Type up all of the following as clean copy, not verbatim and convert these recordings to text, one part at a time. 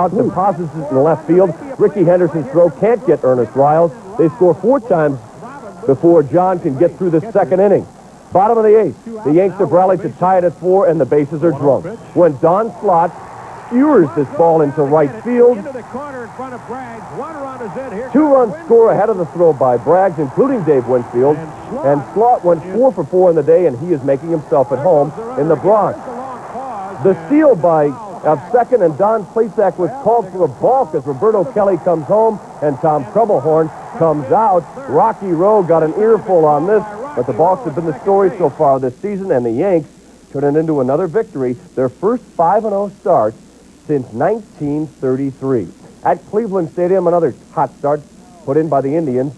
Out deposits it in left field. Ricky Henderson's throw can't get Ernest Riles. They score 4 times before John can get through the second inning. Bottom of the 8th, the Yanks have rallied to tie it at 4, and the bases are drunk. When Don Slott skewers this ball into right field, 2-run score ahead of the throw by Braggs, including Dave Winfield, and Slott went 4 for 4 in the day, and he is making himself at home in the Bronx. The steal by second, and Don Plesac was called for a balk as Roberto Kelly comes home and Tom Krummelhorn comes out. Rocky Rowe got an earful on this, but the balks have been the story so far this season, and the Yanks turn it into another victory, their first 5-0 start since 1933. At Cleveland Stadium, another hot start put in by the Indians.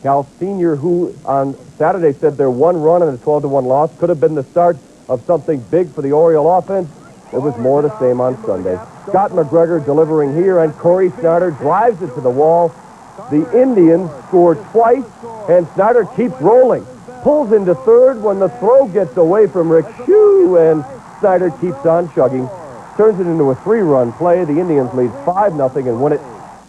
Cal Sr., who on Saturday said their 1 run and a 12-1 loss could have been the start of something big for the Oriole offense. It was more the same on Sunday. Scott McGregor delivering here, and Corey Snyder drives it to the wall. The Indians scored twice, and Snyder keeps rolling. Pulls into third when the throw gets away from Rick Shue, and Snyder keeps on chugging. Turns it into a 3-run play. The Indians lead 5-0 and win it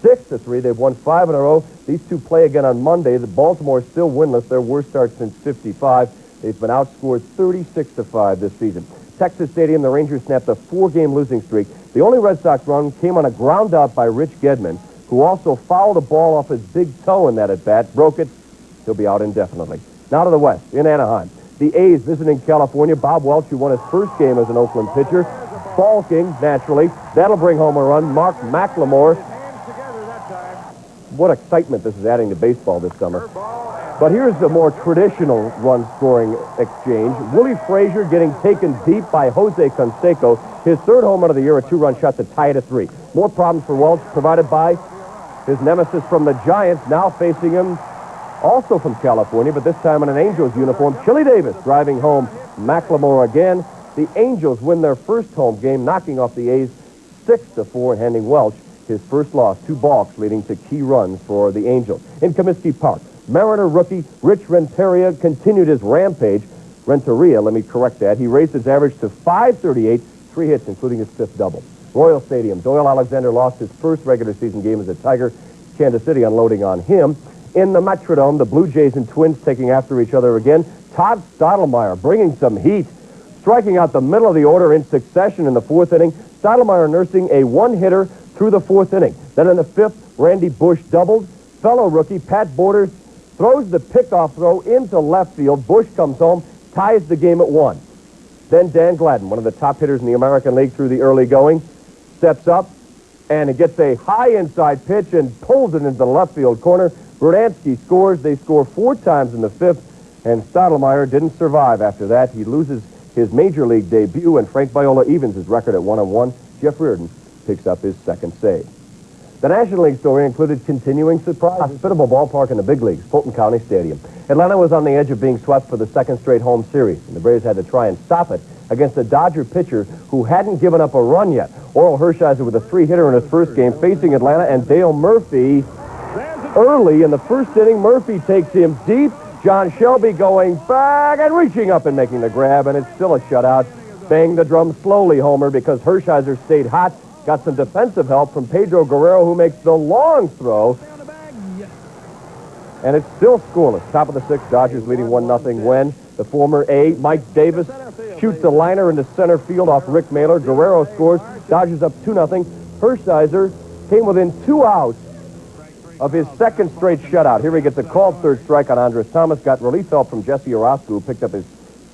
6-3. They've won 5 in a row. These two play again on Monday. The Baltimore is still winless, their worst start since '55. They've been outscored 36-5 this season. Texas Stadium, the Rangers snapped a 4-game losing streak. The only Red Sox run came on a ground out by Rich Gedman, who also fouled a ball off his big toe in that at-bat, broke it. He'll be out indefinitely. Now to the West, in Anaheim. The A's visiting California. Bob Welch, who won his first game as an Oakland pitcher, balking, naturally. That'll bring home a run. Mark McLemore. What excitement this is adding to baseball this summer. But here's the more traditional run-scoring exchange. Willie Frazier getting taken deep by Jose Canseco. His 3rd home run of the year, a 2-run shot to tie it at 3. More problems for Welch provided by his nemesis from the Giants, now facing him also from California, but this time in an Angels uniform. Chili Davis driving home McLemore again. The Angels win their first home game, knocking off the A's 6-4 and handing Welch his first loss, 2 balks, leading to key runs for the Angels. In Comiskey Park, Mariner rookie Rich Renteria continued his rampage. Renteria, let me correct that. He raised his average to .538, 3 hits, including his 5th double. Royal Stadium, Doyle Alexander lost his first regular season game as a Tiger. Kansas City unloading on him. In the Metrodome, the Blue Jays and Twins taking after each other again. Todd Stottlemyre bringing some heat, striking out the middle of the order in succession in the 4th inning. Stottlemyre nursing a 1-hitter through the 4th inning. Then in the 5th, Randy Bush doubled. Fellow rookie Pat Borders throws the pickoff throw into left field. Bush comes home, ties the game at 1. Then Dan Gladden, one of the top hitters in the American League through the early going, steps up, and it gets a high inside pitch and pulls it into the left field corner. Verdansky scores. They score 4 times in the 5th, and Stottlemyre didn't survive after that. He loses his major league debut, and Frank Viola evens his record at 1-1. Jeff Reardon picks up his 2nd save. The National League story included continuing surprise. Hospitable ballpark in the big leagues, Fulton County Stadium. Atlanta was on the edge of being swept for the 2nd straight home series, and the Braves had to try and stop it against a Dodger pitcher who hadn't given up a run yet. Oral Hershiser with a 3-hitter in his first game facing Atlanta, and Dale Murphy early in the 1st inning. Murphy takes him deep. John Shelby going back and reaching up and making the grab, and it's still a shutout. Bang the drum slowly, Homer, because Hershiser stayed hot. Got some defensive help from Pedro Guerrero, who makes the long throw. And it's still scoreless. Top of the 6th, Dodgers leading 1-0 when the former A, Mike Davis, shoots a liner into center field off Rick Mailer. Guerrero scores. Dodgers up 2-0. Hershiser came within 2 outs of his 2nd straight shutout. Here he gets a called 3rd strike on Andres Thomas. Got relief help from Jesse Orozco, who picked up his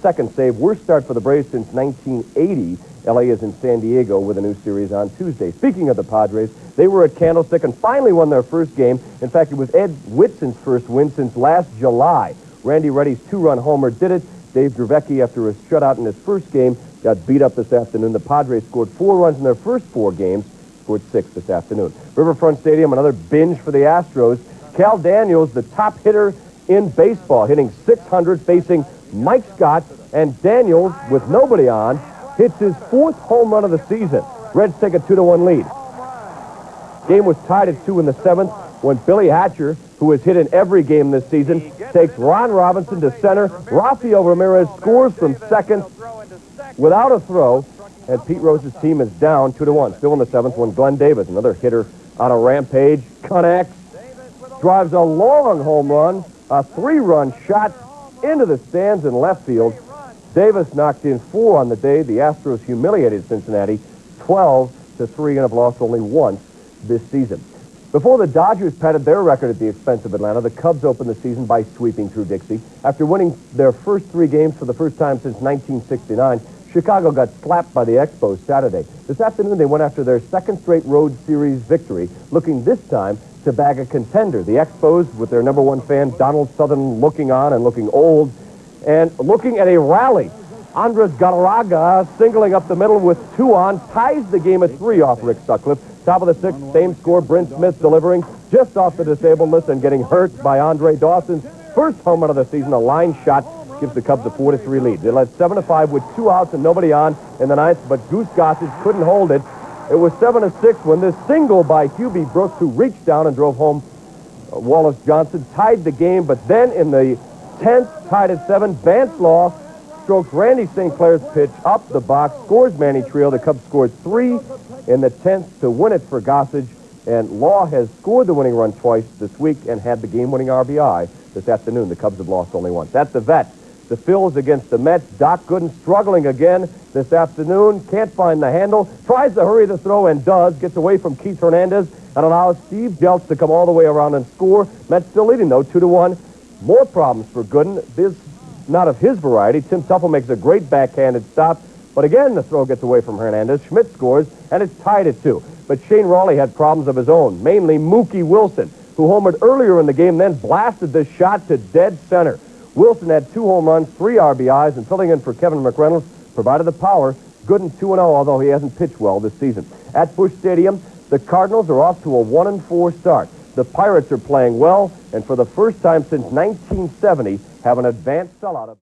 2nd save. Worst start for the Braves since 1980. LA is in San Diego with a new series on Tuesday. Speaking of the Padres, they were at Candlestick and finally won their first game. In fact, it was Ed Whitson's first win since last July. Randy Reddy's 2-run homer did it. Dave Dravecki, after a shutout in his first game, got beat up this afternoon. The Padres scored 4 runs in their first 4 games, scored 6 this afternoon. Riverfront Stadium, another binge for the Astros. Cal Daniels, the top hitter in baseball, hitting .600, facing Mike Scott, and Daniels, with nobody on, hits his 4th home run of the season. Reds take a 2-1 lead. Game was tied at 2 in the 7th when Billy Hatcher, who has hit in every game this season, takes Ron Robinson to center. Rafael Ramirez scores from second without a throw. and Pete Rose's team is down 2-1. Still in the seventh when Glenn Davis, another hitter on a rampage, connects, drives a long home run, a 3-run shot into the stands in left field. Davis knocked in 4 on the day. The Astros humiliated Cincinnati 12-3 and have lost only once this season. Before the Dodgers padded their record at the expense of Atlanta, the Cubs opened the season by sweeping through Dixie. After winning their first 3 games for the first time since 1969, Chicago got slapped by the Expos Saturday. This afternoon, they went after their second straight road series victory, looking this time to bag a contender. The Expos, with their number 1 fan, Donald Southern, looking on and looking old, and looking at a rally. Andres Galarraga, singling up the middle with 2 on, ties the game at 3 off Rick Sutcliffe. Top of the 6th, same score, Bryn Smith delivering just off the disabled list and getting hurt by Andre Dawson's first home run of the season. A line shot gives the Cubs a 4-3 lead. They led 7-5 with 2 outs and nobody on in the 9th, but Goose Gossage couldn't hold it. It was 7-6 when this single by Hubie Brooks, who reached down and drove home Wallace Johnson, tied the game. But then in the 10th, tied at 7, Vance Law strokes Randy St. Clair's pitch up the box, scores Manny Trio. The Cubs scored 3 in the 10th to win it for Gossage, and Law has scored the winning run twice this week and had the game-winning RBI this afternoon. The Cubs have lost only once. That's the vet. The Phils against the Mets. Doc Gooden struggling again this afternoon. Can't find the handle. Tries to hurry the throw and does. Gets away from Keith Hernandez and allows Steve Jeltz to come all the way around and score. Mets still leading, though, 2-1. More problems for Gooden. This not of his variety. Tim Tuffle makes a great backhanded stop, but again the throw gets away from Hernandez. Schmidt scores, and it's tied at 2. But Shane Raleigh had problems of his own, mainly Mookie Wilson, who homered earlier in the game, then blasted this shot to dead center. Wilson had 2 home runs, 3 RBIs, and filling in for Kevin McReynolds provided the power. Gooden 2-0, although he hasn't pitched well this season. At Busch Stadium, the Cardinals are off to a 1-4 start. The Pirates are playing well, and for the first time since 1970, have an advanced sellout of